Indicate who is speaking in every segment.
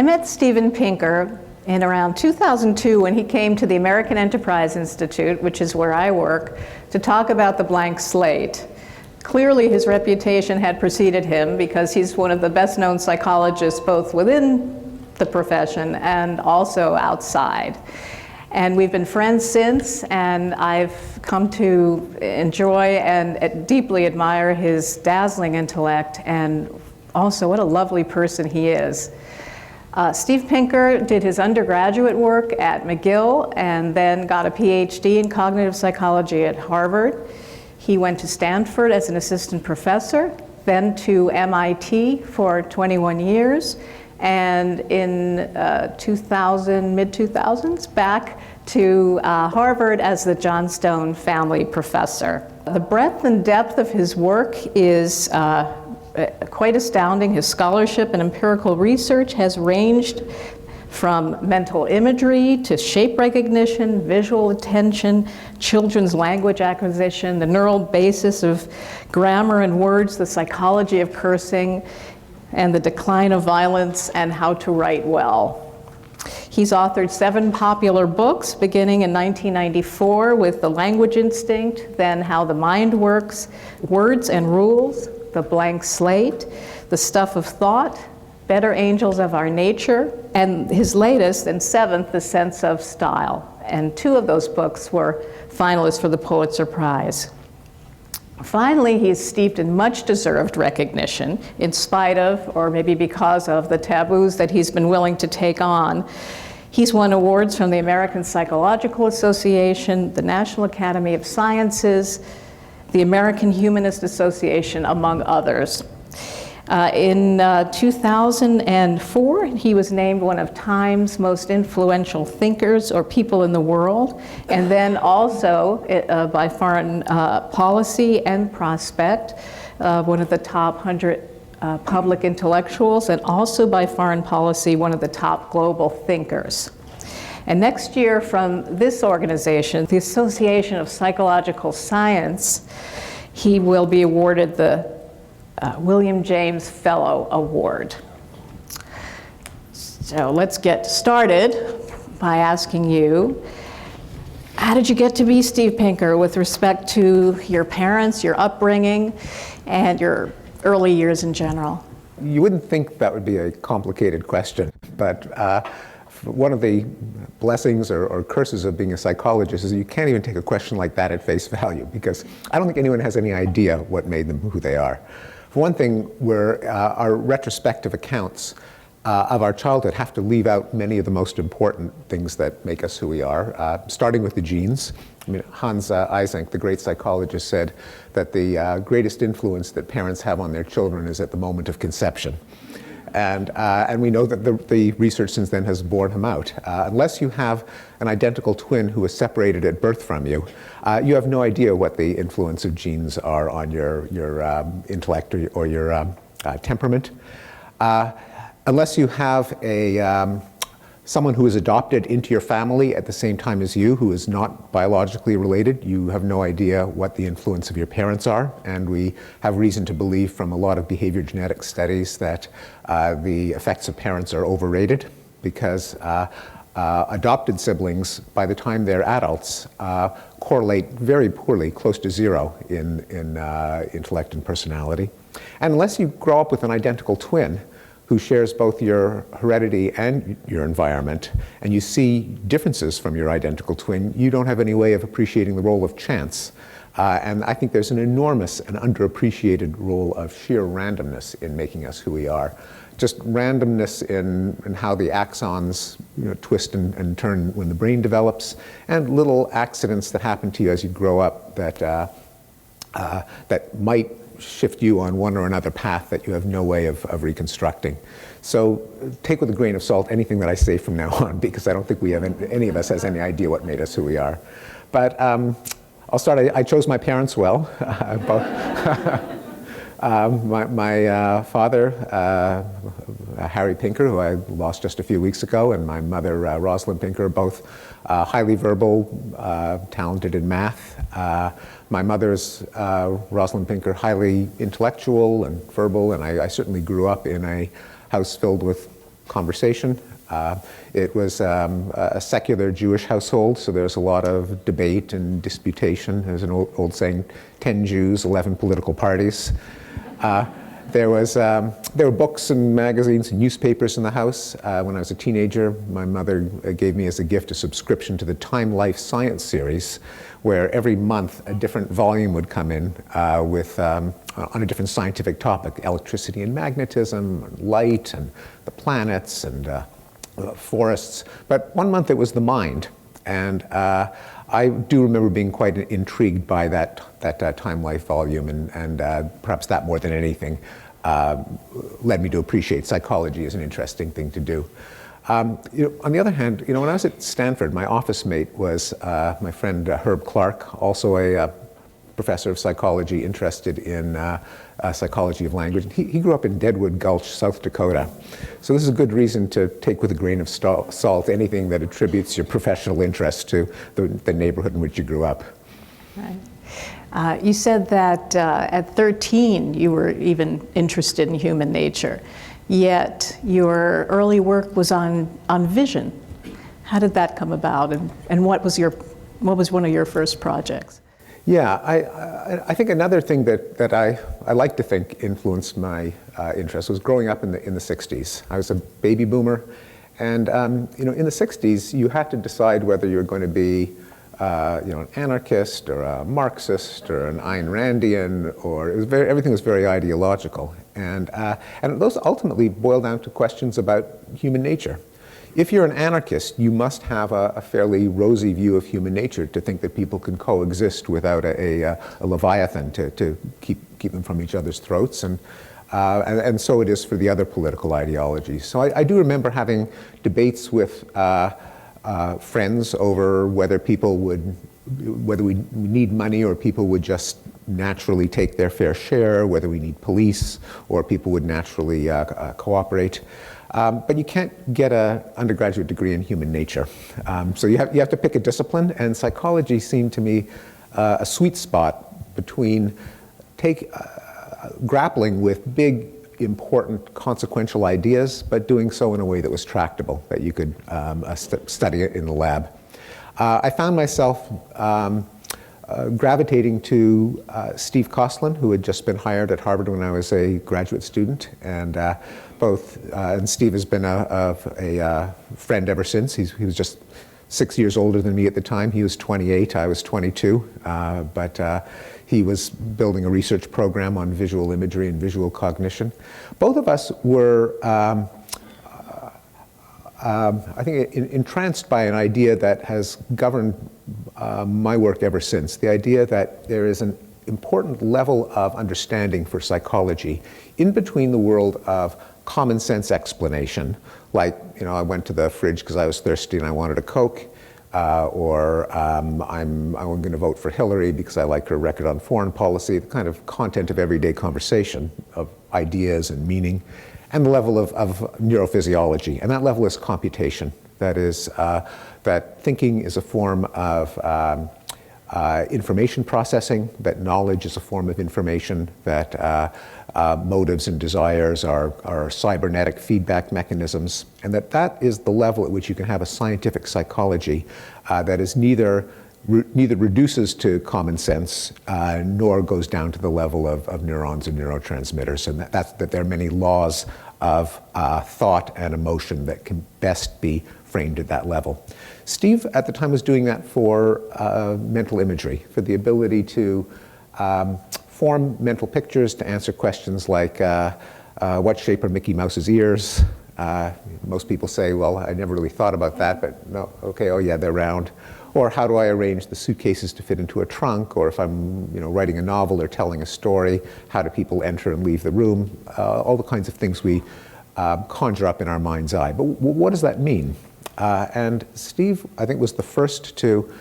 Speaker 1: I met Steven Pinker in around 2002 when he came to the American Enterprise Institute, which is where I work, to talk about the blank slate. Clearly his reputation had preceded him because he's one of the best-known psychologists both within the profession and also outside. And we've been friends since, and I've come to enjoy and deeply admire his dazzling intellect, and also what a lovely person he is. Steve Pinker did his undergraduate work at McGill and then got a PhD in cognitive psychology at Harvard. He went to Stanford as an assistant professor, then to MIT for 21 years, and in mid-2000s, back to Harvard as the Johnstone Family Professor. The breadth and depth of his work is quite astounding. His scholarship and empirical research has ranged from mental imagery to shape recognition, visual attention, children's language acquisition, the neural basis of grammar and words, the psychology of cursing, and the decline of violence, and how to write well. He's authored 7 popular books, beginning in 1994 with The Language Instinct, then How the Mind Works, Words and Rules, The Blank Slate, The Stuff of Thought, Better Angels of Our Nature, and his latest and 7th, The Sense of Style. And 2 of those books were finalists for the Pulitzer Prize. Finally, he's steeped in much deserved recognition in spite of, or maybe because of, the taboos that he's been willing to take on. He's won awards from the American Psychological Association, the National Academy of Sciences, the American Humanist Association, among others. In 2004, he was named one of Time's most influential thinkers or people in the world, and then also by Foreign Policy and Prospect, one of the top 100 public intellectuals, and also by Foreign Policy, one of the top global thinkers. And next year from this organization, the Association of Psychological Science, he will be awarded the William James Fellow Award. So let's get started by asking you, how did you get to be Steve Pinker with respect to your parents, your upbringing, and your early years in general?
Speaker 2: You wouldn't think that would be a complicated question, but one of the blessings or curses of being a psychologist is you can't even take a question like that at face value, because I don't think anyone has any idea what made them who they are. For one thing, our retrospective accounts of our childhood have to leave out many of the most important things that make us who we are, starting with the genes. I mean, Hans Eysenck, the great psychologist, said that the greatest influence that parents have on their children is at the moment of conception. And we know that the research since then has borne him out. Unless you have an identical twin who was separated at birth from you, you have no idea what the influence of genes are on your intellect or your temperament. Unless you have someone who is adopted into your family at the same time as you, who is not biologically related, you have no idea what the influence of your parents are. And we have reason to believe from a lot of behavior genetic studies that the effects of parents are overrated, because adopted siblings, by the time they're adults, correlate very poorly, close to 0 in intellect and personality. And unless you grow up with an identical twin who shares both your heredity and your environment, and you see differences from your identical twin, you don't have any way of appreciating the role of chance. And I think there's an enormous and underappreciated role of sheer randomness in making us who we are. Just randomness in how the axons twist and turn when the brain develops, and little accidents that happen to you as you grow up that might shift you on one or another path that you have no way of reconstructing. So take with a grain of salt anything that I say from now on, because I don't think we have any of us has any idea what made us who we are. But I'll start. I chose my parents well. My father, Harry Pinker, who I lost just a few weeks ago, and my mother, Rosalind Pinker, both highly verbal, talented in math. My mother's, Rosalind Pinker, highly intellectual and verbal, and I certainly grew up in a house filled with conversation. It was a secular Jewish household, so there was a lot of debate and disputation. There's an old saying, 10 Jews, 11 political parties. There were books and magazines and newspapers in the house. When I was a teenager, my mother gave me as a gift a subscription to the Time Life Science series, where every month a different volume would come in on a different scientific topic: electricity and magnetism, and light, and the planets, and forests. But one month it was the mind, and I do remember being quite intrigued by that Time Life volume, and perhaps that more than anything led me to appreciate psychology as an interesting thing to do. On the other hand, when I was at Stanford, my office mate was my friend Herb Clark, also a professor of psychology interested in psychology of language. He grew up in Deadwood Gulch, South Dakota. So this is a good reason to take with a grain of salt anything that attributes your professional interest to the neighborhood in which you grew up.
Speaker 1: Right. You said that at 13 you were even interested in human nature, yet your early work was on vision. How did that come about, and what was one of your first projects?
Speaker 2: Yeah, I think another thing that I like to think influenced my interest was growing up in the 60s. I was a baby boomer, and in the 60s you had to decide whether you were going to be an anarchist or a Marxist or an Ayn Randian, or everything was very ideological, and those ultimately boil down to questions about human nature. If you're an anarchist, you must have a fairly rosy view of human nature to think that people can coexist without a leviathan to keep them from each other's throats, and so it is for the other political ideologies. So I do remember having debates with friends over whether we need money or people would just naturally take their fair share, whether we need police or people would naturally cooperate. But you can't get an undergraduate degree in human nature. So you have to pick a discipline, and psychology seemed to me a sweet spot between grappling with big, important, consequential ideas, but doing so in a way that was tractable, that you could study it in the lab. I found myself gravitating to Steve Kosslyn, who had just been hired at Harvard when I was a graduate student, and and Steve has been a friend ever since. He was just 6 years older than me at the time. He was 28, I was 22, but he was building a research program on visual imagery and visual cognition. Both of us were, I think, entranced by an idea that has governed my work ever since, the idea that there is an important level of understanding for psychology in between the world of common sense explanation, like, I went to the fridge because I was thirsty and I wanted a Coke, or I'm going to vote for Hillary because I like her record on foreign policy, the kind of content of everyday conversation, of ideas and meaning, and the level of neurophysiology, and that level is computation. That is, that thinking is a form of information processing, that knowledge is a form of information, that motives and desires are cybernetic feedback mechanisms, and that is the level at which you can have a scientific psychology that is neither reduces to common sense nor goes down to the level of neurons and neurotransmitters, and that there are many laws of thought and emotion that can best be framed at that level. Steve at the time was doing that for mental imagery, for the ability to form mental pictures to answer questions like what shape are Mickey Mouse's ears? Most people say, well, I never really thought about that, but no, okay, oh yeah, they're round. Or how do I arrange the suitcases to fit into a trunk? Or if I'm writing a novel or telling a story, how do people enter and leave the room? All the kinds of things we conjure up in our mind's eye. But what does that mean? And Steve, I think, was the first to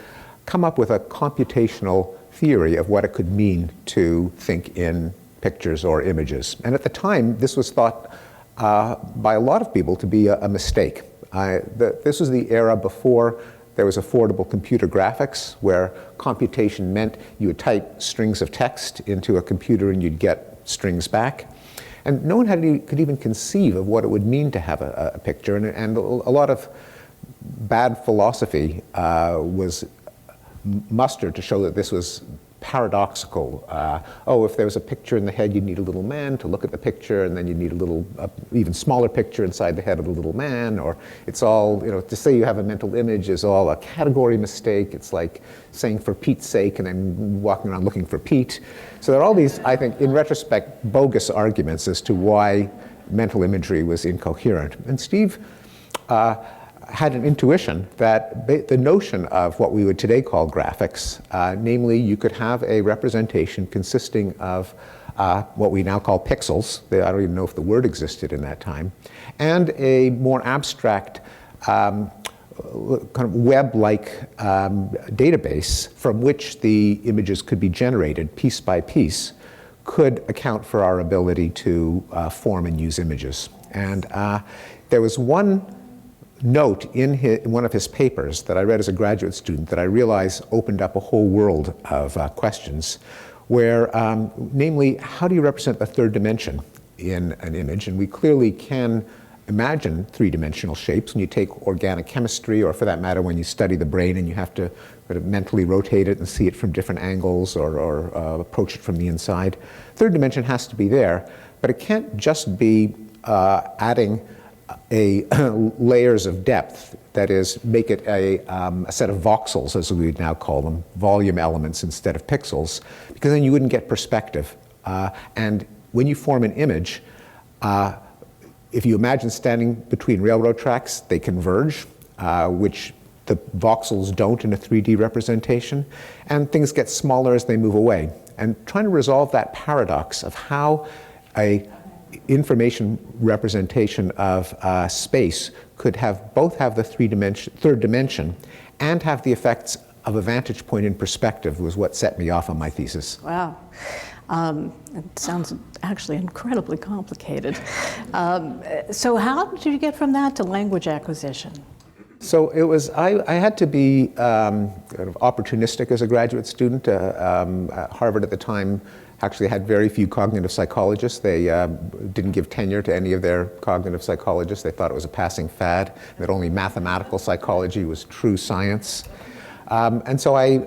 Speaker 2: come up with a computational theory of what it could mean to think in pictures or images. And at the time, this was thought by a lot of people to be a mistake. This was the era before there was affordable computer graphics, where computation meant you would type strings of text into a computer and you'd get strings back. And no one could even conceive of what it would mean to have a picture. And a lot of bad philosophy was mustered to show that this was paradoxical. If there was a picture in the head, you'd need a little man to look at the picture, and then you'd need a little, even smaller picture inside the head of the little man, or it's all, to say you have a mental image is all a category mistake. It's like saying for Pete's sake and then walking around looking for Pete. So there are all these, I think, in retrospect, bogus arguments as to why mental imagery was incoherent. And Steve had an intuition that the notion of what we would today call graphics, namely you could have a representation consisting of what we now call pixels, I don't even know if the word existed in that time, and a more abstract kind of web-like database from which the images could be generated piece by piece, could account for our ability to form and use images. And there was one note in one of his papers that I read as a graduate student that I realized opened up a whole world of questions, where, namely, how do you represent the third dimension in an image? And we clearly can imagine three-dimensional shapes when you take organic chemistry, or for that matter, when you study the brain and you have to sort of mentally rotate it and see it from different angles, or approach it from the inside. Third dimension has to be there, but it can't just be adding layers of depth, that is, make it a set of voxels, as we would now call them, volume elements instead of pixels, because then you wouldn't get perspective. And when you form an image, if you imagine standing between railroad tracks, they converge, which the voxels don't in a 3D representation, and things get smaller as they move away. And trying to resolve that paradox of how a information representation of space could both have the third dimension and have the effects of a vantage point in perspective was what set me off on my thesis.
Speaker 1: Wow. It sounds actually incredibly complicated. So how did you get from that to language acquisition?
Speaker 2: So it was, I had to be kind of opportunistic as a graduate student. Harvard at the time actually had very few cognitive psychologists. They didn't give tenure to any of their cognitive psychologists. They thought it was a passing fad, that only mathematical psychology was true science. And so I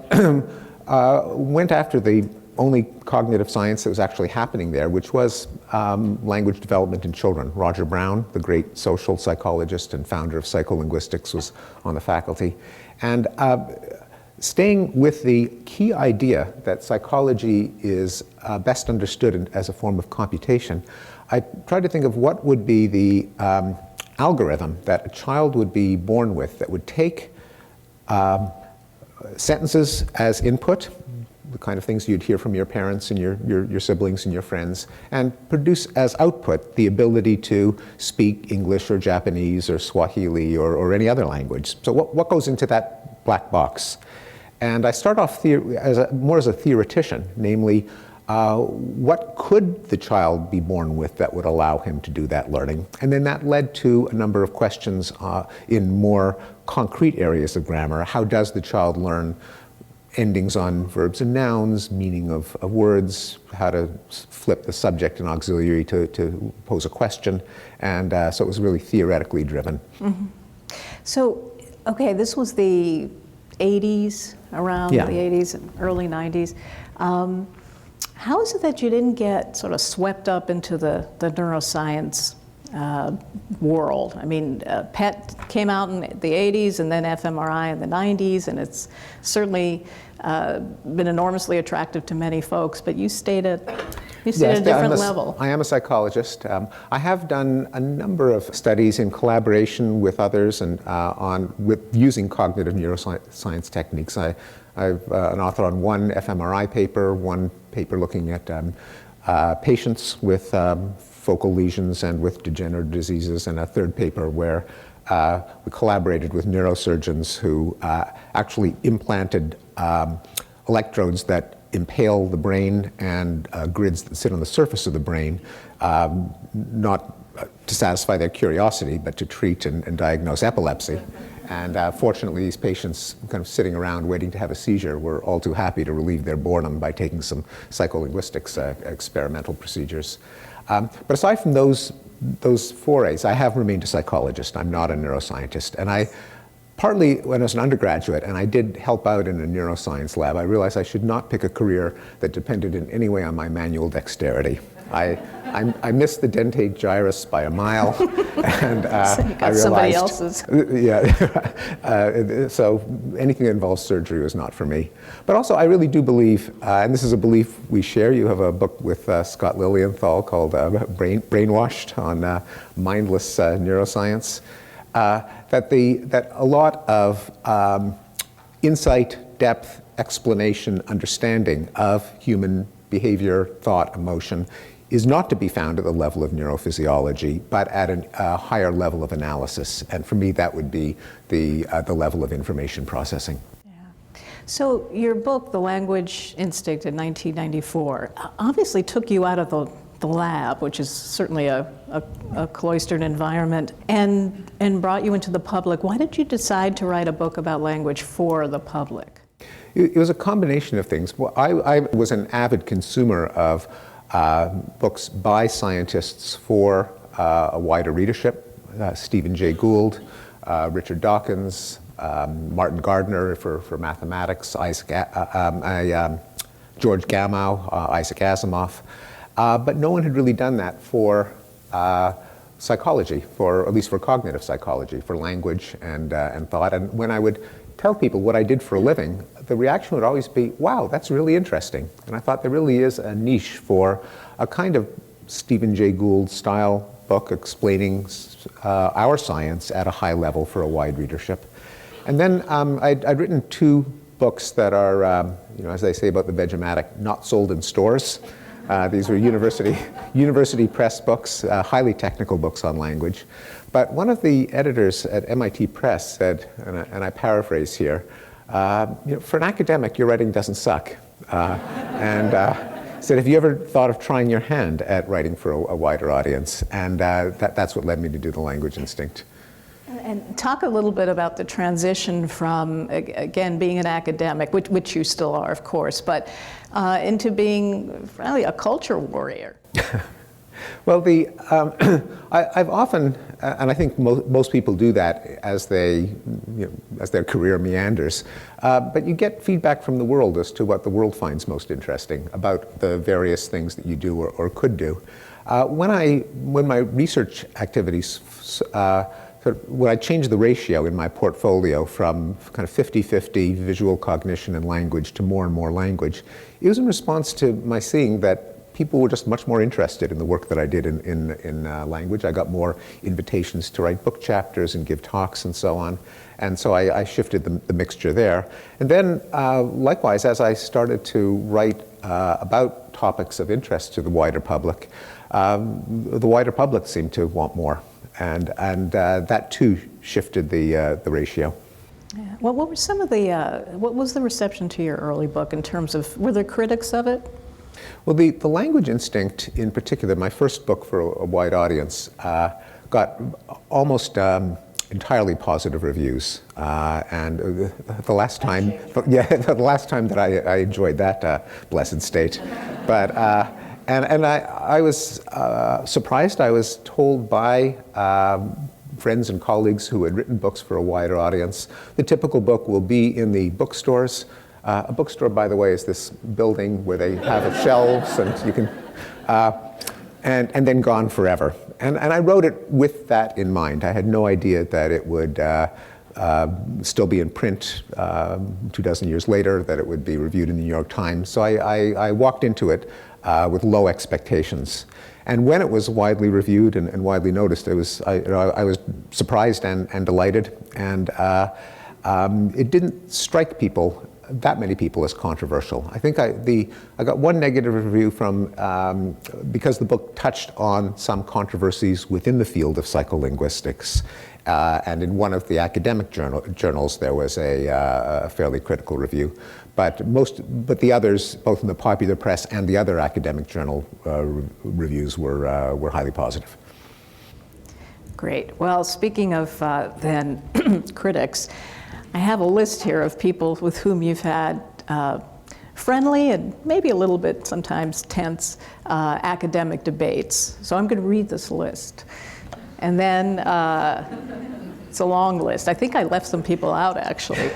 Speaker 2: went after the only cognitive science that was actually happening there, which was language development in children. Roger Brown, the great social psychologist and founder of psycholinguistics, was on the faculty. And staying with the key idea that psychology is best understood as a form of computation, I tried to think of what would be the algorithm that a child would be born with that would take sentences as input, the kind of things you'd hear from your parents and your siblings and your friends, and produce as output the ability to speak English or Japanese or Swahili or any other language. So what goes into that black box? And I start off more as a theoretician, namely, what could the child be born with that would allow him to do that learning? And then that led to a number of questions in more concrete areas of grammar. How does the child learn endings on verbs and nouns, meaning of words, how to flip the subject and auxiliary to pose a question? And so it was really theoretically driven.
Speaker 1: Mm-hmm. So, okay, this was the 80s, around the 80s and early 90s. How is it that you didn't get sort of swept up into the neuroscience world? I mean, PET came out in the 80s and then fMRI in the 90s, and it's certainly been enormously attractive to many folks, but you stayed at a different level. I
Speaker 2: am a psychologist. I have done a number of studies in collaboration with others and with using cognitive neuroscience techniques. I'm an author on one fMRI paper, one paper looking at patients with focal lesions and with degenerative diseases, and a third paper where we collaborated with neurosurgeons who actually implanted electrodes that impale the brain and grids that sit on the surface of the brain, not to satisfy their curiosity, but to treat and diagnose epilepsy. And fortunately, these patients kind of sitting around waiting to have a seizure were all too happy to relieve their boredom by taking some psycholinguistics experimental procedures. But aside from those forays, I have remained a psychologist. I'm not a neuroscientist. And I, partly when I was an undergraduate and I did help out in a neuroscience lab, I realized I should not pick a career that depended in any way on my manual dexterity. I missed the dentate gyrus by a mile, and
Speaker 1: So you got
Speaker 2: I realized
Speaker 1: somebody else's.
Speaker 2: Yeah. So anything that involves surgery was not for me. But also, I really do believe, and this is a belief we share. You have a book with Scott Lilienthal called "Brainwashed" on mindless neuroscience. That a lot of insight, depth, explanation, understanding of human behavior, thought, emotion is not to be found at the level of neurophysiology, but at a higher level of analysis. And for me, that would be the level of information processing.
Speaker 1: Yeah. So your book, The Language Instinct in 1994, obviously took you out of the lab, which is certainly a cloistered environment, and brought you into the public. Why did you decide to write a book about language for the public?
Speaker 2: It was a combination of things. Well, I was an avid consumer of books by scientists for a wider readership. Stephen Jay Gould, Richard Dawkins, Martin Gardner for mathematics, George Gamow, Isaac Asimov. But no one had really done that for psychology, at least for cognitive psychology, for language and thought. And when I would tell people what I did for a living, the reaction would always be, wow, that's really interesting. And I thought there really is a niche for a kind of Stephen Jay Gould style book explaining our science at a high level for a wide readership. And then I'd written two books that are, as they say about the Vegematic, not sold in stores. These were university press books, highly technical books on language. But one of the editors at MIT Press said, and I paraphrase here, for an academic, your writing doesn't suck. And said, have you ever thought of trying your hand at writing for a wider audience? And that's what led me to do The Language Instinct.
Speaker 1: And talk a little bit about the transition from, again, being an academic, which you still are, of course, but into being really a culture warrior.
Speaker 2: Well, I've often, and I think most people do that as as their career meanders, but you get feedback from the world as to what the world finds most interesting about the various things that you do or could do. When my research activities, when I changed the ratio in my portfolio from kind of 50-50 visual cognition and language to more and more language, it was in response to my seeing that people were just much more interested in the work that I did in language. I got more invitations to write book chapters and give talks and so on. And so I shifted the mixture there. And then likewise, as I started to write about topics of interest to the wider public seemed to want more. And that too shifted the ratio.
Speaker 1: Yeah. Well, what were some of what was the reception to your early book in terms of, were there critics of it?
Speaker 2: Well, the Language Instinct in particular, my first book for a wide audience, got almost entirely positive reviews. And the last time that I enjoyed that blessed state. But, and I was surprised. I was told by friends and colleagues who had written books for a wider audience, the typical book will be in the bookstores. A bookstore, by the way, is this building where they have shelves and you can, and then gone forever. And I wrote it with that in mind. I had no idea that it would still be in print 24 years later, that it would be reviewed in the New York Times. So I walked into it with low expectations. And when it was widely reviewed and widely noticed, I was surprised and delighted. And it didn't strike that many people as controversial. I think I got one negative review from, because the book touched on some controversies within the field of psycholinguistics. And in one of the academic journals, there was a fairly critical review. But the others, both in the popular press and the other academic journal reviews, were highly positive.
Speaker 1: Great. Well, speaking of then critics, I have a list here of people with whom you've had friendly and maybe a little bit sometimes tense academic debates. So I'm going to read this list. And then it's a long list. I think I left some people out, actually.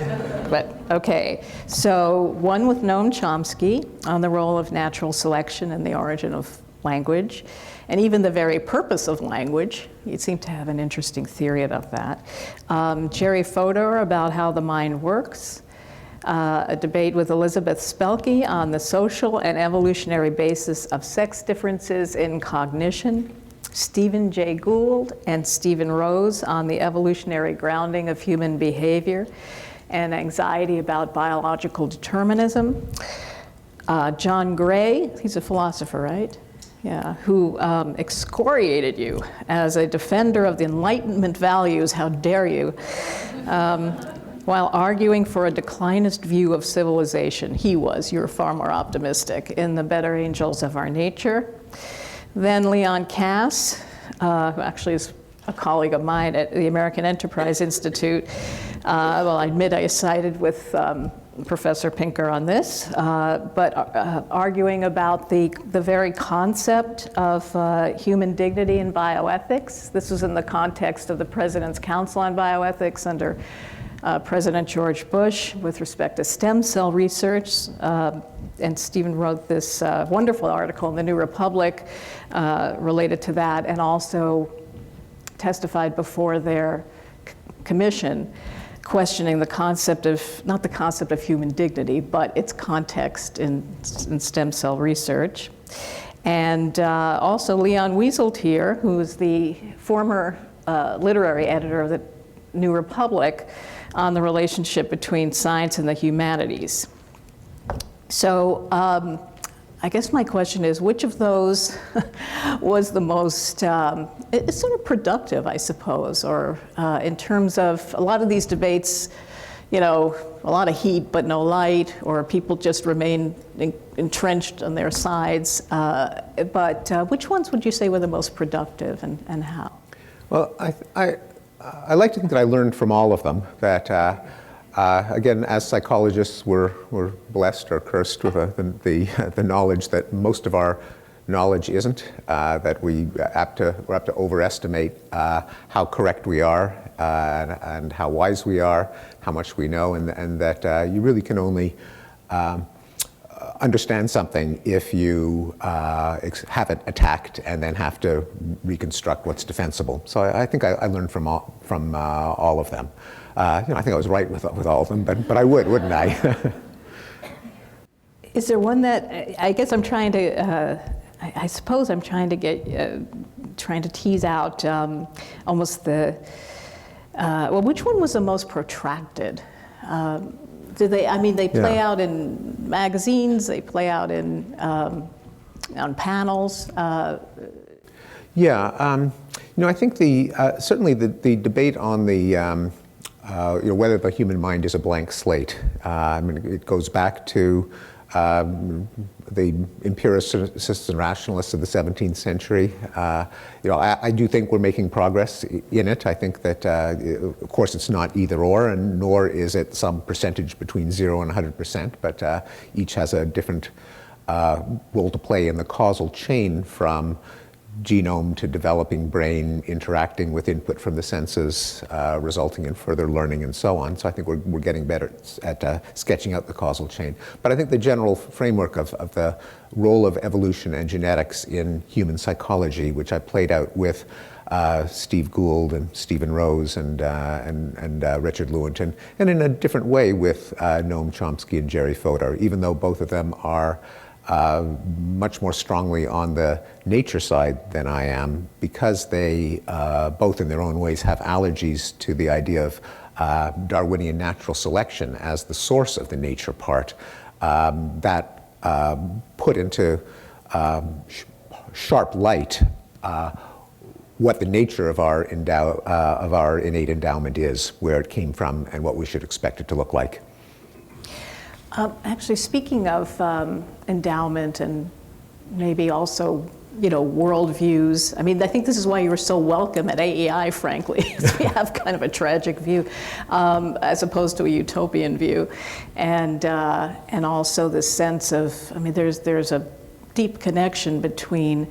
Speaker 1: But okay. So one with Noam Chomsky on the role of natural selection and the origin of language, and even the very purpose of language. You seem to have an interesting theory about that. Jerry Fodor about how the mind works. A debate with Elizabeth Spelke on the social and evolutionary basis of sex differences in cognition. Stephen Jay Gould and Stephen Rose on the evolutionary grounding of human behavior and anxiety about biological determinism. John Gray, he's a philosopher, right? Yeah, who excoriated you as a defender of the Enlightenment values, how dare you, while arguing for a declinist view of civilization. He was, you're far more optimistic, in The Better Angels of Our Nature. Then Leon Kass, who actually is a colleague of mine at the American Enterprise Institute. Well, I admit I sided with Professor Pinker on this, but arguing about the very concept of human dignity in bioethics. This was in the context of the President's Council on Bioethics under President George Bush with respect to stem cell research. And Stephen wrote this wonderful article in the New Republic related to that, and also testified before their commission, questioning the concept of, not the concept of human dignity, but its context in stem cell research. And also Leon Wieseltier, who is the former literary editor of the New Republic, on the relationship between science and the humanities. So I guess my question is, which of those was the most, it's sort of productive, I suppose, or in terms of a lot of these debates, you know, a lot of heat but no light, or people just remain entrenched on their sides. But which ones would you say were the most productive, and how?
Speaker 2: Well, I like to think that I learned from all of them, that again, as psychologists, we're blessed or cursed with the knowledge that most of our knowledge isn't, that we're apt to overestimate how correct we are and how wise we are, how much we know, and that you really can only understand something if you have it attacked and then have to reconstruct what's defensible. So I think I learned from all of them. I think I was right with all of them, but I wouldn't I?
Speaker 1: Is there one that, I guess I'm trying to, I suppose I'm trying to get, trying to tease out almost the, well, which one was the most protracted? Do they, I mean, they play out in magazines, they play out in, on panels. I think certainly the debate on the, whether the human mind is a blank slate. I mean, it goes back to the empiricists and rationalists of the 17th century. I do think we're making progress in it. I think that, of course, it's not either or, and nor is it some percentage between 0 and 100%, but each has a different role to play in the causal chain from genome to developing brain, interacting with input from the senses, resulting in further learning and so on. So I think we're getting better at sketching out the causal chain. But I think the general framework of the role of evolution and genetics in human psychology, which I played out with Steve Gould and Stephen Rose and Richard Lewontin, and in a different way with Noam Chomsky and Jerry Fodor, even though both of them are much more strongly on the nature side than I am, because they both in their own ways have allergies to the idea of Darwinian natural selection as the source of the nature part, that put into sharp light what the nature of our innate endowment is, where it came from, and what we should expect it to look like. Actually, speaking of endowment and maybe also worldviews. I mean, I think this is why you were so welcome at AEI, frankly. We have kind of a tragic view, as opposed to a utopian view, and also this sense of, I mean, there's a deep connection between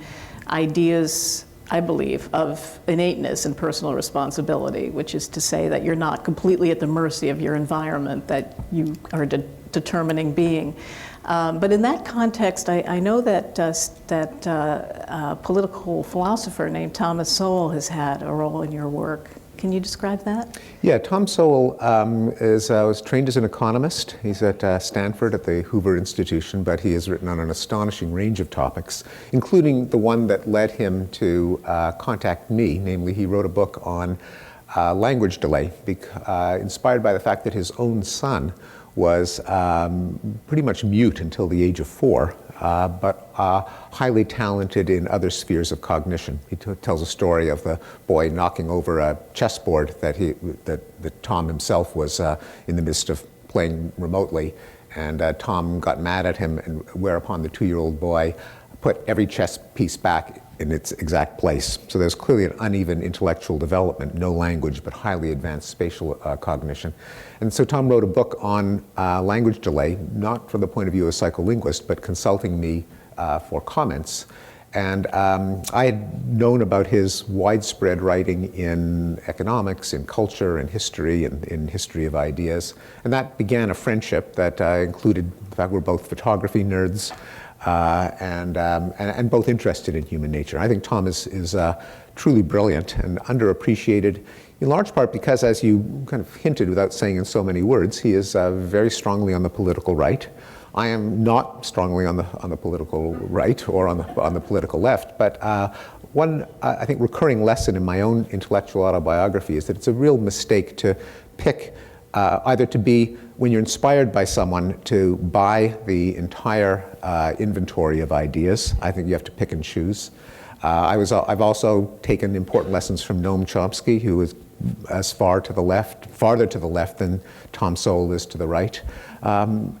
Speaker 1: ideas, I believe, of innateness and personal responsibility, which is to say that you're not completely at the mercy of your environment, that you are a determining being. But in that context, I know that a political philosopher named Thomas Sowell has had a role in your work. Can you describe that?
Speaker 2: Yeah, Tom Sowell was trained as an economist. He's at Stanford at the Hoover Institution, but he has written on an astonishing range of topics, including the one that led him to contact me. Namely, he wrote a book on language delay, inspired by the fact that his own son was pretty much mute until the age of 4, but highly talented in other spheres of cognition. He tells a story of the boy knocking over a chessboard that Tom himself was in the midst of playing remotely, and Tom got mad at him, and whereupon the 2-year-old boy put every chess piece back in its exact place. So there's clearly an uneven intellectual development, no language, but highly advanced spatial cognition. And so Tom wrote a book on language delay, not from the point of view of a psycholinguist, but consulting me for comments. And I had known about his widespread writing in economics, in culture, in history, and in history of ideas. And that began a friendship that included the fact we're both photography nerds, and both interested in human nature. I think Tom is truly brilliant and underappreciated, in large part because, as you kind of hinted without saying in so many words, he is very strongly on the political right. I am not strongly on the political right or on the political left, but one, I think, recurring lesson in my own intellectual autobiography is that it's a real mistake to pick either to be, when you're inspired by someone, to buy the entire inventory of ideas. I think you have to pick and choose. I've also taken important lessons from Noam Chomsky, who is as farther to the left than Tom Sowell is to the right.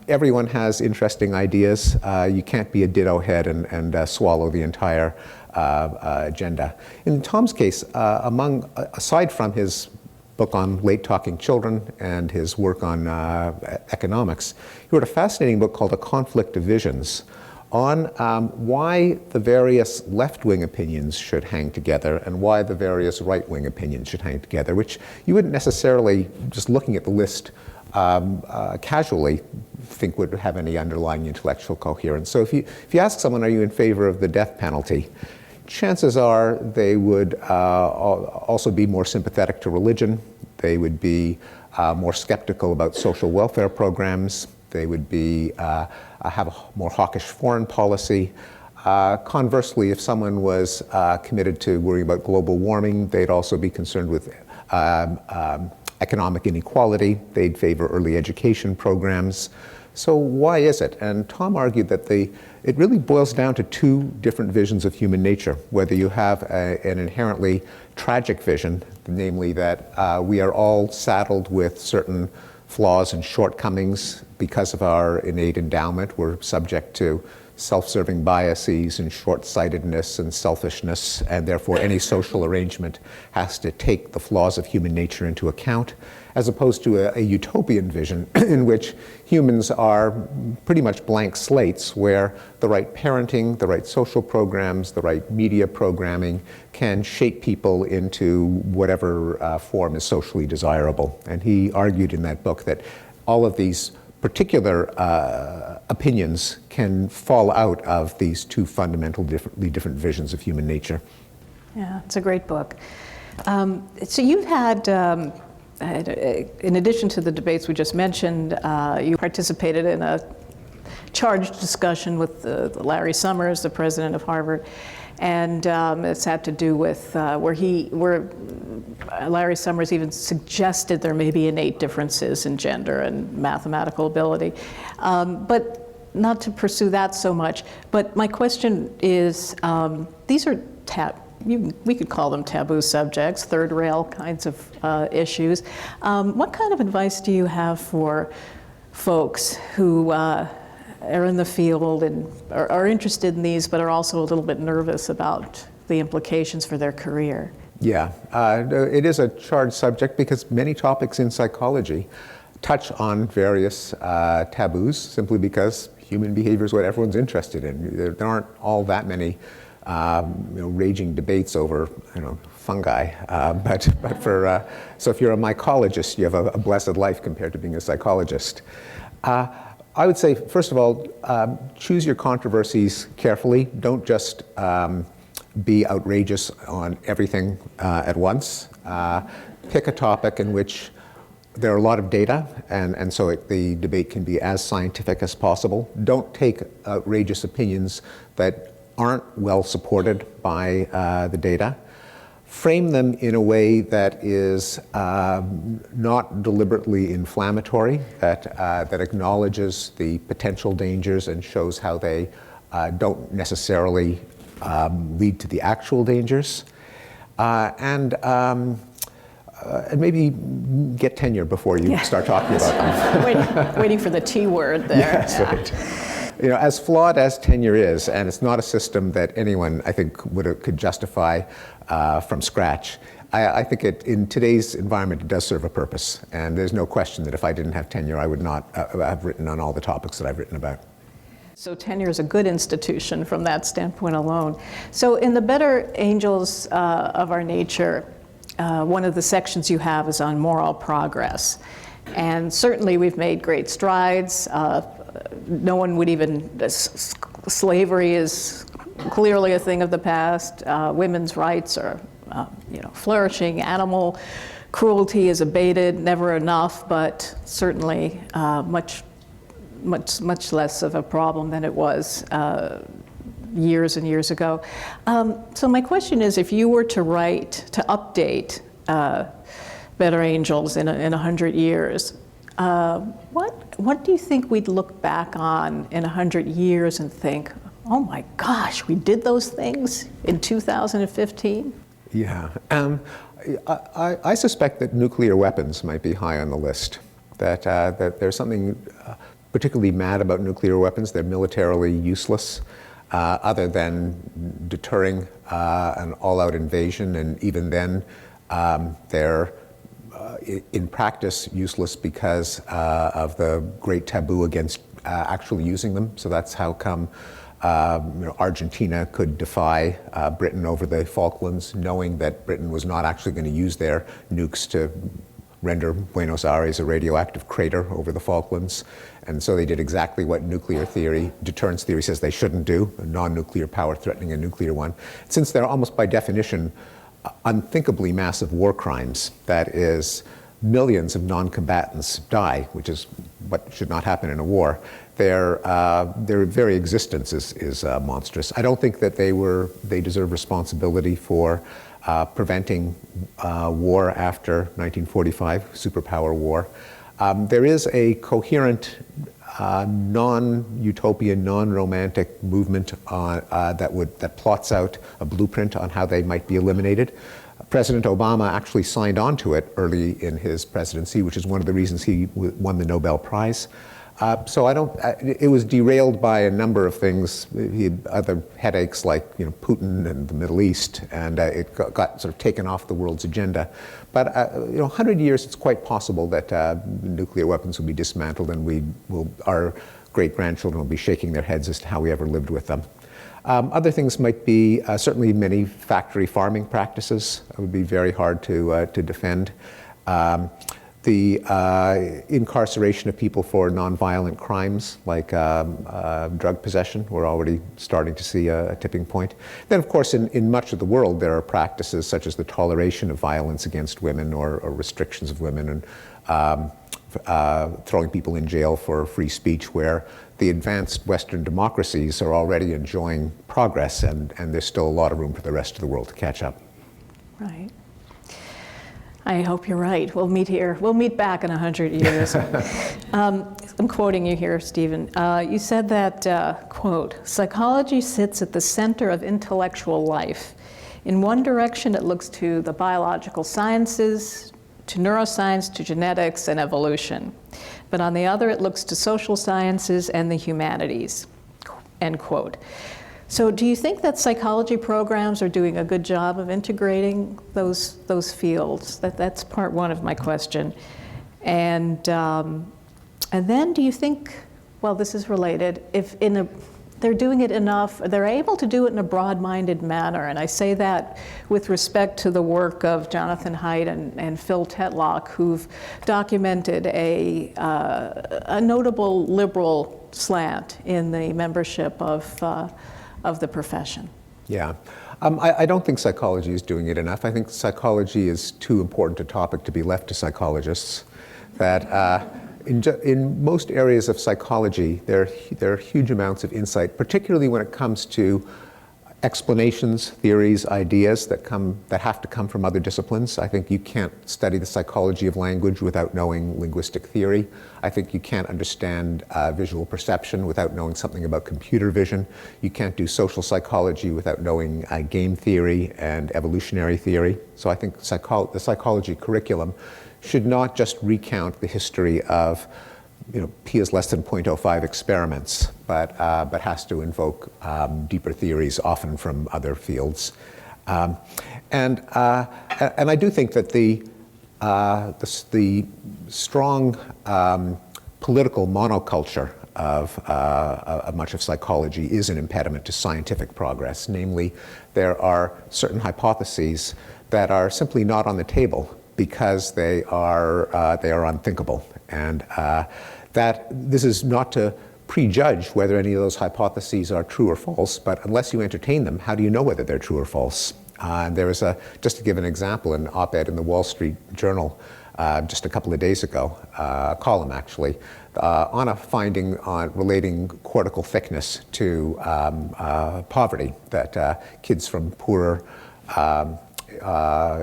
Speaker 2: Everyone has interesting ideas. You can't be a ditto head and swallow the entire agenda. In Tom's case, aside from his book on late-talking children and his work on economics, he wrote a fascinating book called A Conflict of Visions on why the various left-wing opinions should hang together and why the various right-wing opinions should hang together, which you wouldn't necessarily, just looking at the list casually, think would have any underlying intellectual coherence. So if you ask someone, are you in favor of the death penalty? Chances are they would also be more sympathetic to religion. They would be more skeptical about social welfare programs. They would be have a more hawkish foreign policy. Conversely, if someone was committed to worrying about global warming, they'd also be concerned with economic inequality. They'd favor early education programs. So why is it? And Tom argued that it really boils down to two different visions of human nature, whether you have an inherently tragic vision, namely that we are all saddled with certain flaws and shortcomings because of our innate endowment. We're subject to self-serving biases and short-sightedness and selfishness, and therefore any social arrangement has to take the flaws of human nature into account, as opposed to a utopian vision in which humans are pretty much blank slates, where the right parenting, the right social programs, the right media programming can shape people into whatever form is socially desirable. And he argued in that book that all of these particular opinions can fall out of these two fundamentally different visions of human nature.
Speaker 1: Yeah, it's a great book. So you've had, in addition to the debates we just mentioned, you participated in a charged discussion with Larry Summers, the president of Harvard, and it's had to do with where Larry Summers even suggested there may be innate differences in gender and mathematical ability, but not to pursue that so much. But my question is, these are we could call them taboo subjects, third rail kinds of issues. What kind of advice do you have for folks who are in the field and are interested in these, but are also a little bit nervous about the implications for their career.
Speaker 2: Yeah, it is a charged subject because many topics in psychology touch on various taboos simply because human behavior is what everyone's interested in. There aren't all that many raging debates over fungi, so if you're a mycologist, you have a blessed life compared to being a psychologist. I would say, first of all, choose your controversies carefully. Don't just be outrageous on everything at once. Pick a topic in which there are a lot of data, and so the debate can be as scientific as possible. Don't take outrageous opinions that aren't well supported by the data. Frame them in a way that is not deliberately inflammatory, that acknowledges the potential dangers and shows how they don't necessarily lead to the actual dangers. And maybe get tenure before you start talking about them.
Speaker 1: waiting for the T word there.
Speaker 2: Yes, right. As flawed as tenure is, and it's not a system that anyone, I think, could justify from scratch, I think in today's environment, it does serve a purpose. And there's no question that if I didn't have tenure, I would not have written on all the topics that I've written about.
Speaker 1: So tenure is a good institution from that standpoint alone. So in the Better Angels of Our Nature, one of the sections you have is on moral progress. And certainly we've made great strides. No one would even, slavery is clearly a thing of the past. Women's rights are flourishing. Animal cruelty is abated, never enough, but certainly much less of a problem than it was years and years ago. So my question is, if you were to update Better Angels in 100 years, what do you think we'd look back on in 100 years and think, oh my gosh, we did those things in 2015?
Speaker 2: Yeah, I suspect that nuclear weapons might be high on the list, that there's something particularly mad about nuclear weapons. They're militarily useless, other than deterring an all-out invasion, and even then they're in practice useless because of the great taboo against actually using them. So that's how come Argentina could defy Britain over the Falklands, knowing that Britain was not actually going to use their nukes to render Buenos Aires a radioactive crater over the Falklands. And so they did exactly what nuclear theory, deterrence theory, says they shouldn't do, a non-nuclear power threatening a nuclear one. Since they're almost by definition unthinkably massive war crimes, that is, millions of non-combatants die, which is what should not happen in a war, their very existence is monstrous. I don't think that they deserve responsibility for preventing war after 1945, superpower war. There is a coherent, non-utopian, non-romantic movement that plots out a blueprint on how they might be eliminated. President Obama actually signed on to it early in his presidency, which is one of the reasons he won the Nobel Prize. So it was derailed by a number of things. He had other headaches like Putin and the Middle East, and it got sort of taken off the world's agenda. But 100 years, it's quite possible that nuclear weapons will be dismantled, and our great-grandchildren will be shaking their heads as to how we ever lived with them. Other things might be certainly many factory farming practices. It would be very hard to defend. The incarceration of people for nonviolent crimes like drug possession, we're already starting to see a tipping point. Then, of course, in much of the world, there are practices such as the toleration of violence against women or restrictions of women, and throwing people in jail for free speech, where the advanced Western democracies are already enjoying progress, and there's still a lot of room for the rest of the world to catch up.
Speaker 1: Right. I hope you're right. We'll meet here. We'll meet back in 100 years. I'm quoting you here, Stephen. You said that, quote, "Psychology sits at the center of intellectual life. In one direction, it looks to the biological sciences, to neuroscience, to genetics, and evolution. But on the other, it looks to social sciences and the humanities, end quote. So do you think that psychology programs are doing a good job of integrating those fields? That's part one of my question. And then do you think, well, this is related, if they're doing it enough, they're able to do it in a broad-minded manner, and I say that with respect to the work of Jonathan Haidt and Phil Tetlock, who've documented a notable liberal slant in the membership of the profession.
Speaker 2: Yeah. I don't think psychology is doing it enough. I think psychology is too important a topic to be left to psychologists. That in most areas of psychology, there are huge amounts of insight, particularly when it comes to explanations, theories, ideas that have to come from other disciplines. I think you can't study the psychology of language without knowing linguistic theory. I think you can't understand visual perception without knowing something about computer vision. You can't do social psychology without knowing game theory and evolutionary theory. So I think the psychology curriculum should not just recount the history of P is less than 0.05 experiments, but has to invoke deeper theories, often from other fields. And I do think that the strong political monoculture of much of psychology is an impediment to scientific progress. Namely, there are certain hypotheses that are simply not on the table because they are unthinkable, and that this is not to prejudge whether any of those hypotheses are true or false, but unless you entertain them, how do you know whether they're true or false? There was just to give an example, an op-ed in the Wall Street Journal just a couple of days ago, a column actually, on a finding on relating cortical thickness to poverty, that kids from poorer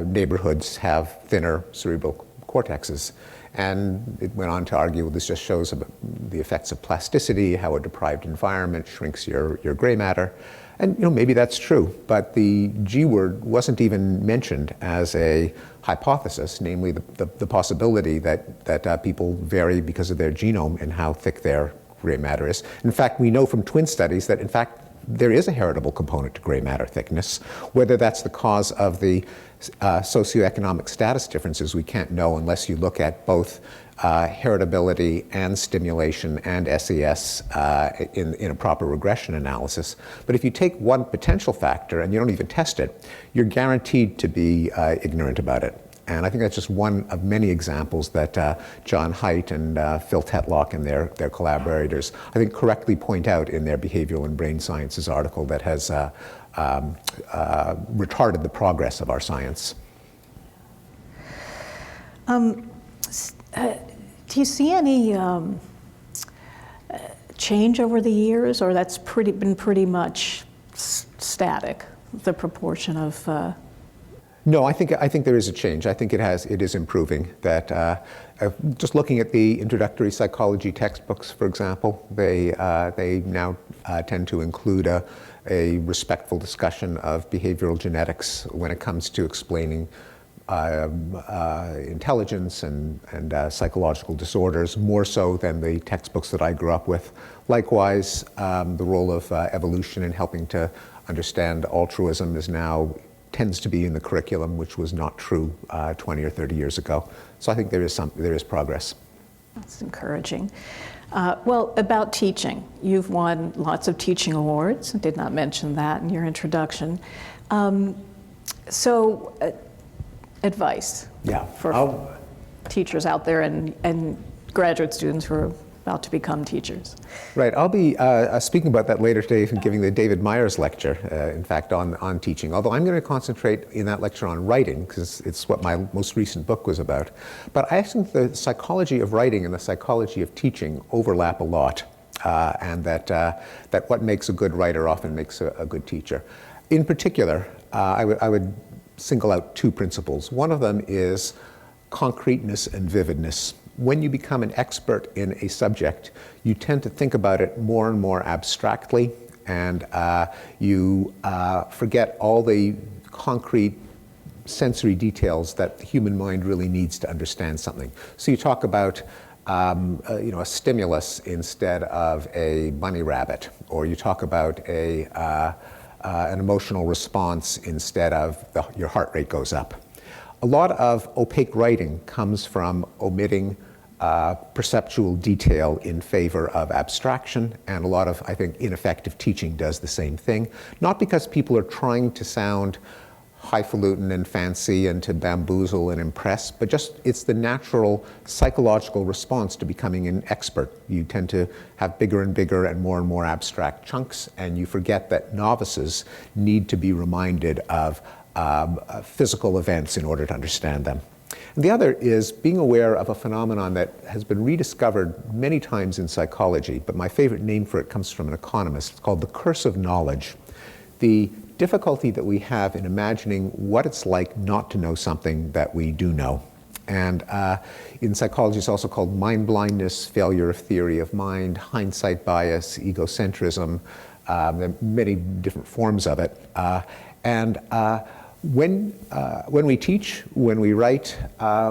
Speaker 2: neighborhoods have thinner cerebral cortexes. And it went on to argue, well, this just shows the effects of plasticity, how a deprived environment shrinks your gray matter. And maybe that's true, but the G word wasn't even mentioned as a hypothesis, namely the possibility that people vary because of their genome and how thick their gray matter is. In fact, we know from twin studies that, in fact, there is a heritable component to gray matter thickness. Whether that's the cause of the socioeconomic status differences, we can't know unless you look at both heritability and stimulation and SES in a proper regression analysis. But if you take one potential factor and you don't even test it, you're guaranteed to be ignorant about it. And I think that's just one of many examples that John Haidt and Phil Tetlock and their collaborators, I think, correctly point out in their Behavioral and Brain Sciences article that has retarded the progress of our science.
Speaker 1: Do you see any change over the years, or that's been pretty much static, the proportion of
Speaker 2: No, I think there is a change. I think it is improving. That just looking at the introductory psychology textbooks, for example, they now tend to include a respectful discussion of behavioral genetics when it comes to explaining intelligence and psychological disorders, more so than the textbooks that I grew up with. Likewise, the role of evolution in helping to understand altruism tends to be in the curriculum, which was not true 20 or 30 years ago. So I think there is progress.
Speaker 1: That's encouraging. Well, about teaching, you've won lots of teaching awards. I did not mention that in your introduction. Advice for teachers out there and graduate students who are about to become teachers.
Speaker 2: Right. I'll be speaking about that later today and giving the David Myers lecture, in fact, on teaching. Although I'm going to concentrate in that lecture on writing, because it's what my most recent book was about. But I think the psychology of writing and the psychology of teaching overlap a lot, and that what makes a good writer often makes a good teacher. In particular, I would single out two principles. One of them is concreteness and vividness. When you become an expert in a subject, you tend to think about it more and more abstractly, and you forget all the concrete sensory details that the human mind really needs to understand something. So you talk about a stimulus instead of a bunny rabbit, or you talk about an emotional response instead of your heart rate goes up. A lot of opaque writing comes from omitting perceptual detail in favor of abstraction, and a lot of, I think, ineffective teaching does the same thing. Not because people are trying to sound highfalutin and fancy and to bamboozle and impress, but just it's the natural psychological response to becoming an expert. You tend to have bigger and bigger and more abstract chunks, and you forget that novices need to be reminded of physical events in order to understand them. And the other is being aware of a phenomenon that has been rediscovered many times in psychology, but my favorite name for it comes from an economist. It's called the curse of knowledge. The difficulty that we have in imagining what it's like not to know something that we do know. And in psychology, it's also called mind blindness, failure of theory of mind, hindsight bias, egocentrism. There are many different forms of it. When we teach, when we write,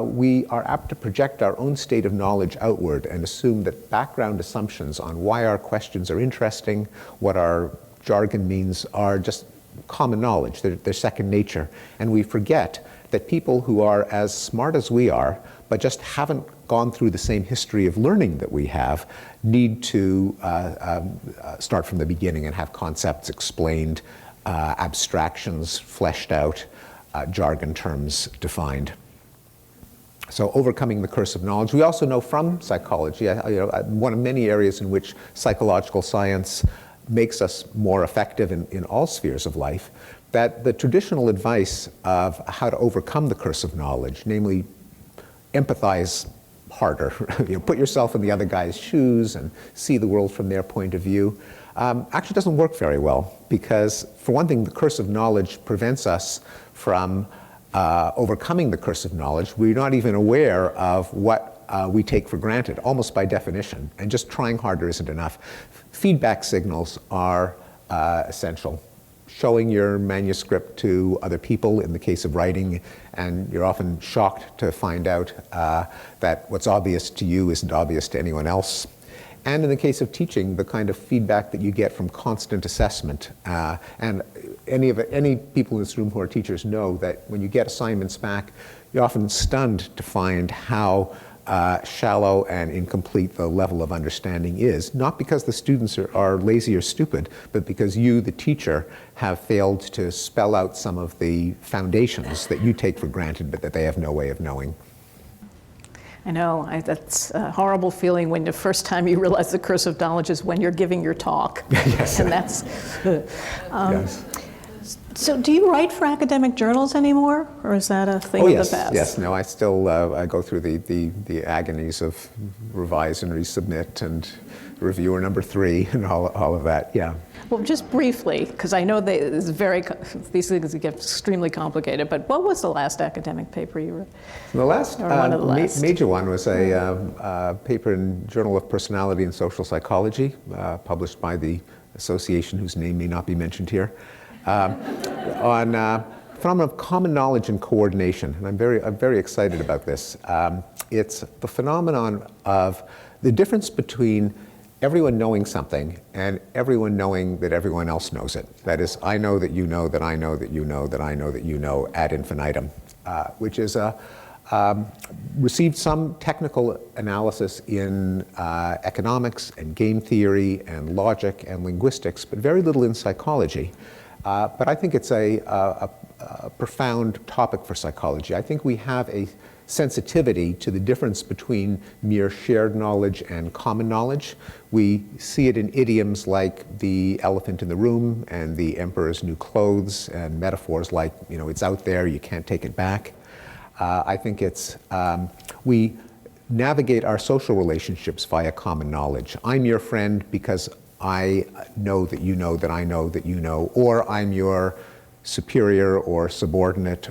Speaker 2: we are apt to project our own state of knowledge outward and assume that background assumptions on why our questions are interesting, what our jargon means, are just common knowledge. They're second nature. And we forget that people who are as smart as we are, but just haven't gone through the same history of learning that we have, need to start from the beginning and have concepts explained, abstractions fleshed out, jargon terms defined. So overcoming the curse of knowledge. We also know from psychology, one of many areas in which psychological science makes us more effective in all spheres of life, that the traditional advice of how to overcome the curse of knowledge, namely empathize harder, put yourself in the other guy's shoes and see the world from their point of view, actually doesn't work very well, because for one thing, the curse of knowledge prevents us from overcoming the curse of knowledge. We're not even aware of what we take for granted, almost by definition, and just trying harder isn't enough. Feedback signals are essential. Showing your manuscript to other people in the case of writing, and you're often shocked to find out that what's obvious to you isn't obvious to anyone else. And in the case of teaching, the kind of feedback that you get from constant assessment. And any people in this room who are teachers know that when you get assignments back, you're often stunned to find how shallow and incomplete the level of understanding is, not because the students are lazy or stupid, but because you, the teacher, have failed to spell out some of the foundations that you take for granted, but that they have no way of knowing.
Speaker 1: I know, that's a horrible feeling when the first time you realize the curse of knowledge is when you're giving your talk.
Speaker 2: Yes.
Speaker 1: And that's,
Speaker 2: Yes.
Speaker 1: So do you write for academic journals anymore, or is that a thing of the past?
Speaker 2: Yes, no, I still I go through the agonies of revise and resubmit and reviewer number 3 and all of that, yeah.
Speaker 1: Well, just briefly, because I know these things get extremely complicated, but what was the last academic paper you wrote?
Speaker 2: The last,
Speaker 1: one of the last
Speaker 2: major one was a paper in Journal of Personality and Social Psychology, published by the association whose name may not be mentioned here, on phenomenon of common knowledge and coordination. And I'm very excited about this. It's the phenomenon of the difference between everyone knowing something and everyone knowing that everyone else knows it. That is, I know that you know that I know that you know that I know that you know ad infinitum, which is received some technical analysis in economics and game theory and logic and linguistics, but very little in psychology. But I think it's a profound topic for psychology. I think we have a sensitivity to the difference between mere shared knowledge and common knowledge. We see it in idioms like the elephant in the room and the emperor's new clothes, and metaphors like, it's out there, you can't take it back. I think it's, we navigate our social relationships via common knowledge. I'm your friend because I know that you know that I know that you know, or I'm your superior or subordinate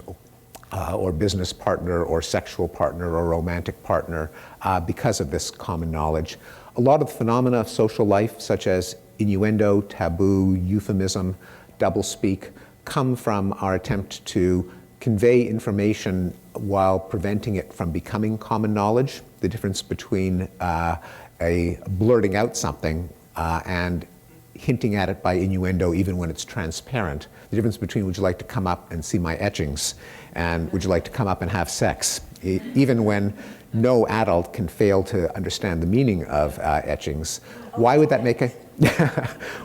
Speaker 2: or business partner or sexual partner or romantic partner because of this common knowledge. A lot of phenomena of social life, such as innuendo, taboo, euphemism, doublespeak, come from our attempt to convey information while preventing it from becoming common knowledge, the difference between a blurting out something and hinting at it by innuendo even when it's transparent, the difference between would you like to come up and see my etchings and would you like to come up and have sex, even when no adult can fail to understand the meaning of etchings. Why would that make a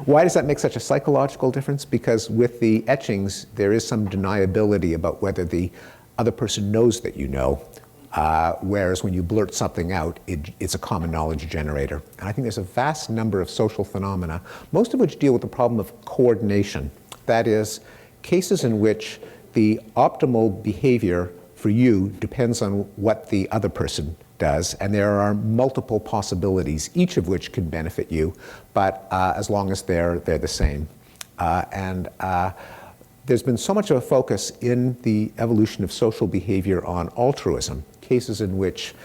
Speaker 2: why does that make such a psychological difference? Because with the etchings, there is some deniability about whether the other person knows that you know, whereas when you blurt something out, it's a common knowledge generator. And I think there's a vast number of social phenomena, most of which deal with the problem of coordination. That is, cases in which the optimal behavior for you depends on what the other person does, and there are multiple possibilities, each of which can benefit you, but as long as they're the same. There's been so much of a focus in the evolution of social behavior on altruism, cases in which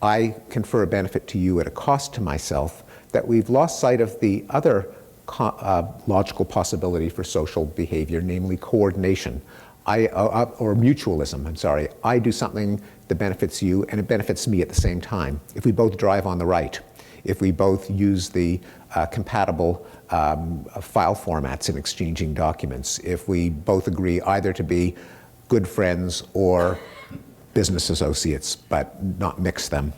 Speaker 2: I confer a benefit to you at a cost to myself, that we've lost sight of the other logical possibility for social behavior, namely coordination. Or mutualism, I'm sorry. I do something that benefits you and it benefits me at the same time. If we both drive on the right, if we both use the compatible file formats in exchanging documents, if we both agree either to be good friends or business associates, but not mix them.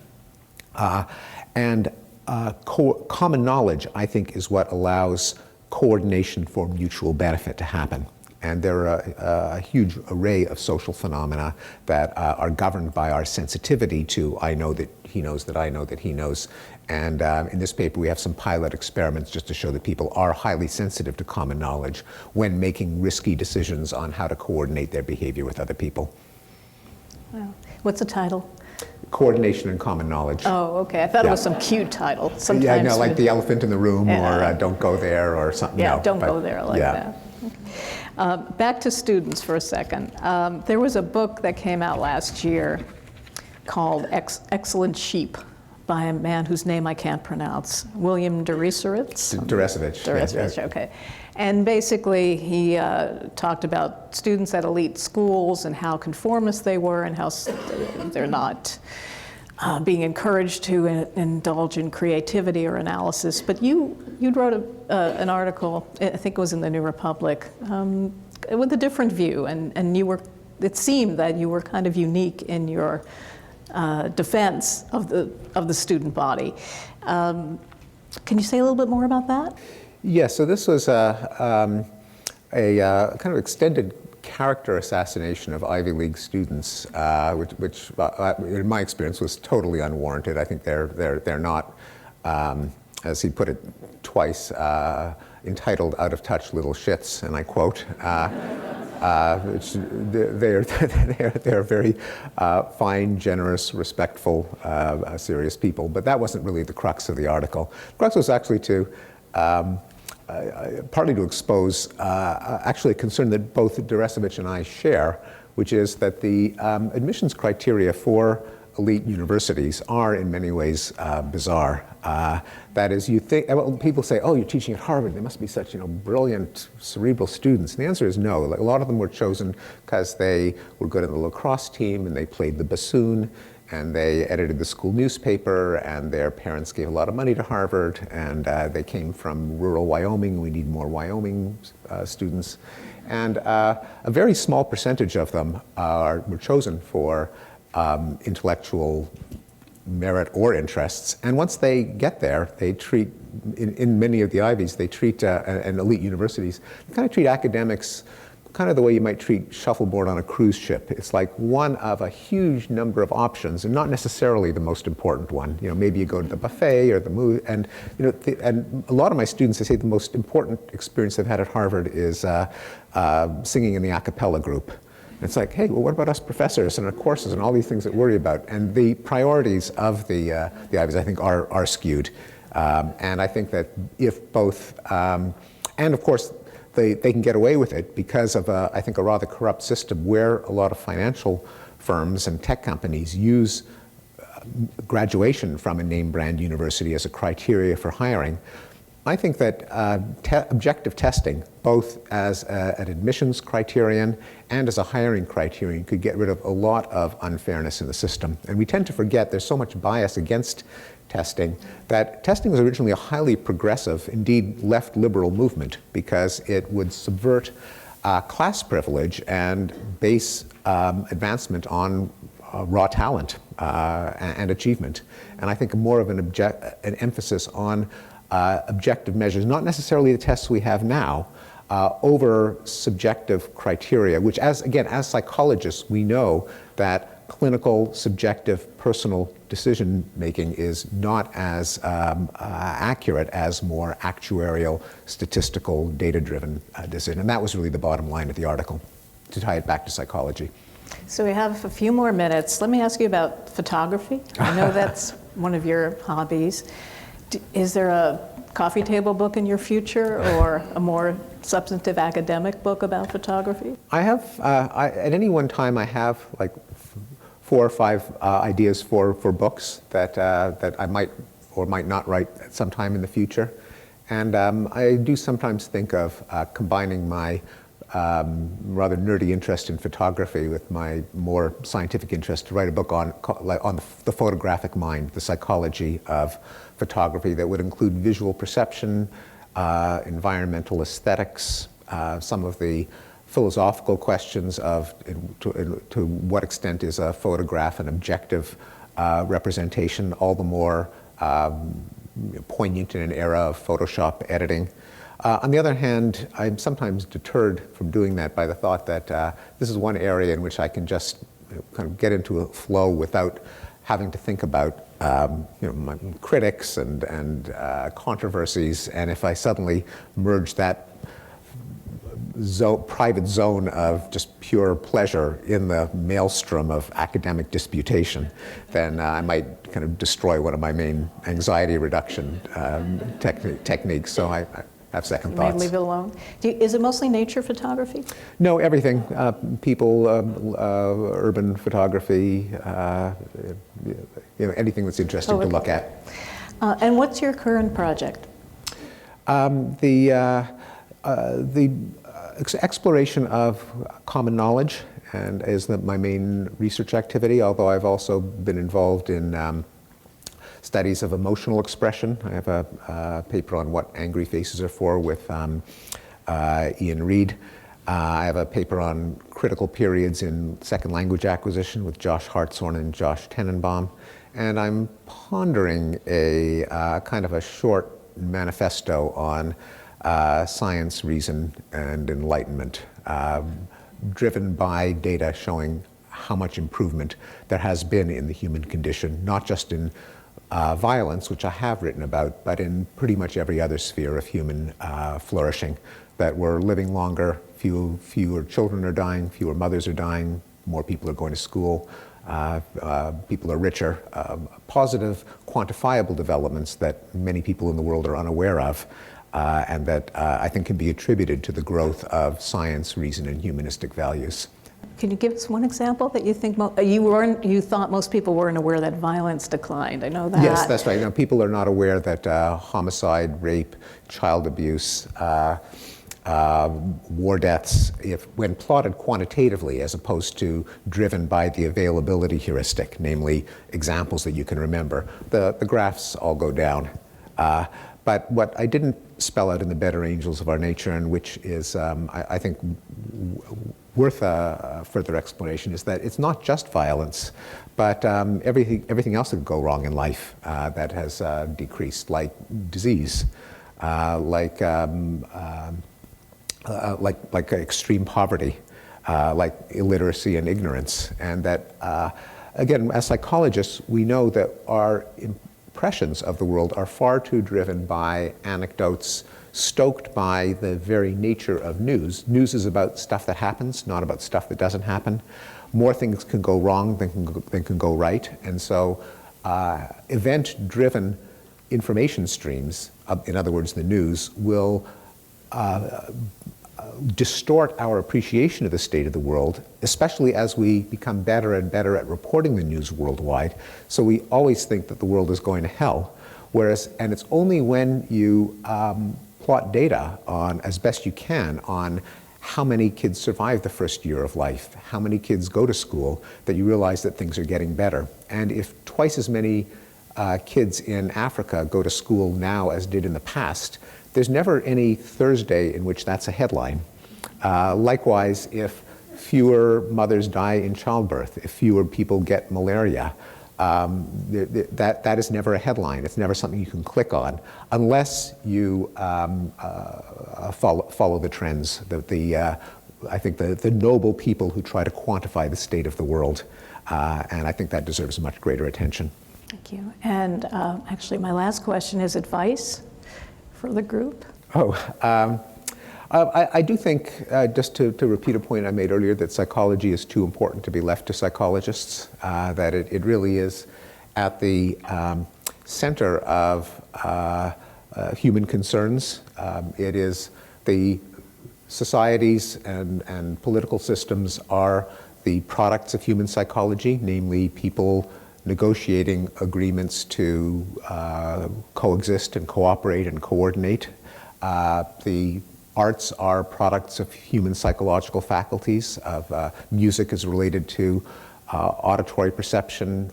Speaker 2: Common knowledge, I think, is what allows coordination for mutual benefit to happen. And there are a huge array of social phenomena that are governed by our sensitivity to I know that he knows that I know that he knows. And in this paper we have some pilot experiments just to show that people are highly sensitive to common knowledge when making risky decisions on how to coordinate their behavior with other people.
Speaker 1: Wow. What's the title?
Speaker 2: Coordination and Common Knowledge.
Speaker 1: Oh, okay. I thought it was some cute title. Sometimes
Speaker 2: yeah, no, like The Elephant in the Room,
Speaker 1: yeah.
Speaker 2: Or Don't Go There or something.
Speaker 1: Yeah,
Speaker 2: no,
Speaker 1: Don't Go There, I like
Speaker 2: yeah.
Speaker 1: that. Back to students for a second. There was a book that came out last year called Excellent Sheep by a man whose name I can't pronounce, William Deresiewicz?
Speaker 2: Deresiewicz,
Speaker 1: okay. And basically he talked about students at elite schools and how conformist they were and how they're not being encouraged to indulge in creativity or analysis. But you wrote an article, I think it was in the New Republic, with a different view, and it seemed that you were kind of unique in your defense of the student body. Can you say a little bit more about that?
Speaker 2: Yeah, so this was a kind of extended character assassination of Ivy League students, which in my experience was totally unwarranted. I think they're not, as he put it twice, entitled out of touch little shits, and I quote. They're very fine, generous, respectful, serious people. But that wasn't really the crux of the article. The crux was actually to partly to expose actually a concern that both Deresiewicz and I share, which is that the admissions criteria for elite universities are in many ways bizarre. That is, you think, well, people say, oh, you're teaching at Harvard, they must be such brilliant, cerebral students. And the answer is no. Like, a lot of them were chosen because they were good at the lacrosse team and they played the bassoon and they edited the school newspaper and their parents gave a lot of money to Harvard and they came from rural Wyoming. We need more Wyoming students. And a very small percentage of them were chosen for intellectual merit or interests, and once they get there, they treat, in many of the Ivies, they treat, and elite universities, they kind of treat academics kind of the way you might treat shuffleboard on a cruise ship. It's like one of a huge number of options, and not necessarily the most important one. Maybe you go to the buffet or the movie, and and a lot of my students, they say the most important experience they've had at Harvard is singing in the a cappella group. It's like, hey, well, what about us professors and our courses and all these things that we worry about? And the priorities of the Ivies, I think, are skewed. And I think that if both, and of course, they can get away with it because of, I think, a rather corrupt system where a lot of financial firms and tech companies use graduation from a name brand university as a criteria for hiring. I think that objective testing, both as an admissions criterion and as a hiring criterion, could get rid of a lot of unfairness in the system. And we tend to forget there's so much bias against testing, that testing was originally a highly progressive, indeed left liberal movement, because it would subvert class privilege and base advancement on raw talent and achievement. And I think more of an emphasis on objective measures, not necessarily the tests we have now, over subjective criteria, which as psychologists, we know that clinical, subjective, personal decision making is not as accurate as more actuarial, statistical, data-driven decision. And that was really the bottom line of the article, to tie it back to psychology.
Speaker 1: So we have a few more minutes. Let me ask you about photography. I know that's one of your hobbies. Is there a coffee table book in your future, or a more substantive academic book about photography?
Speaker 2: I have, at any one time, I have like 4 or 5 ideas for books that I might or might not write at some time in the future. And I do sometimes think of combining my rather nerdy interest in photography with my more scientific interest to write a book on the photographic mind, the psychology of photography, that would include visual perception, environmental aesthetics, some of the philosophical questions of to what extent is a photograph an objective representation, all the more poignant in an era of Photoshop editing. On the other hand, I'm sometimes deterred from doing that by the thought that this is one area in which I can just kind of get into a flow without having to think about my critics and controversies. And if I suddenly merge that private zone of just pure pleasure in the maelstrom of academic disputation, then I might kind of destroy one of my main anxiety reduction techniques. So I have second thoughts.
Speaker 1: Maybe leave it alone. Is it mostly nature photography?
Speaker 2: No, everything. People, urban photography, anything that's interesting to look at.
Speaker 1: And what's your current project?
Speaker 2: The exploration of common knowledge and is my main research activity, although I've also been involved in studies of emotional expression. I have a paper on what angry faces are for with Ian Reid. I have a paper on critical periods in second language acquisition with Josh Hartshorn and Josh Tenenbaum. And I'm pondering a kind of a short manifesto on science, reason, and enlightenment, driven by data showing how much improvement there has been in the human condition, not just in violence, which I have written about, but in pretty much every other sphere of human flourishing, that we're living longer, fewer children are dying, fewer mothers are dying, more people are going to school, people are richer, positive, quantifiable developments that many people in the world are unaware of, and that I think can be attributed to the growth of science, reason, and humanistic values.
Speaker 1: Can you give us one example that you think you thought most people weren't aware that violence declined? I know that.
Speaker 2: Yes, that's right. Now, people are not aware that homicide, rape, child abuse, war deaths, when plotted quantitatively as opposed to driven by the availability heuristic, namely examples that you can remember, the graphs all go down. But what I didn't spell out in the Better Angels of Our Nature, and which is, I think, worth a further explanation, is that it's not just violence, but everything else that could go wrong in life that has decreased, like disease, like extreme poverty, like illiteracy and ignorance. And that, again, as psychologists, we know that our impressions of the world are far too driven by anecdotes, stoked by the very nature of news. News is about stuff that happens, not about stuff that doesn't happen. More things can go wrong than can go right. And so event-driven information streams, in other words, the news, will distort our appreciation of the state of the world, especially as we become better and better at reporting the news worldwide. So we always think that the world is going to hell, And it's only when you plot data on, as best you can, on how many kids survive the first year of life, how many kids go to school, that you realize that things are getting better. And if twice as many kids in Africa go to school now as did in the past, there's never any Thursday in which that's a headline. Likewise, if fewer mothers die in childbirth, if fewer people get malaria, that is never a headline. It's never something you can click on unless you follow the trends. I think the noble people who try to quantify the state of the world, and I think that deserves much greater attention.
Speaker 1: Thank you. And actually, my last question is advice for the group.
Speaker 2: I do think, just to repeat a point I made earlier, that psychology is too important to be left to psychologists, that it really is at the center of human concerns. It is the societies and political systems are the products of human psychology, namely people negotiating agreements to coexist and cooperate and coordinate. The arts are products of human psychological faculties. Music is related to auditory perception,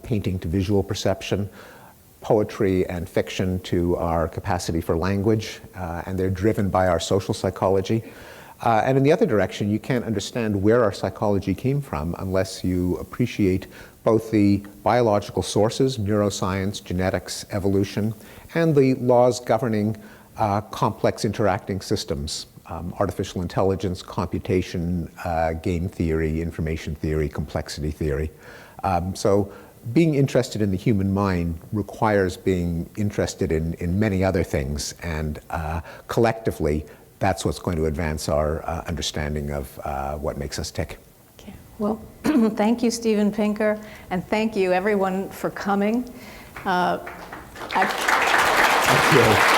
Speaker 2: painting to visual perception, poetry and fiction to our capacity for language, and they're driven by our social psychology. And in the other direction, you can't understand where our psychology came from unless you appreciate both the biological sources, neuroscience, genetics, evolution, and the laws governing complex interacting systems, artificial intelligence, computation, game theory, information theory, complexity theory. So being interested in the human mind requires being interested in many other things, and collectively, that's what's going to advance our understanding of what makes us tick.
Speaker 1: Okay. Well, thank you, Steven Pinker, and thank you, everyone, for coming.
Speaker 2: Thank you.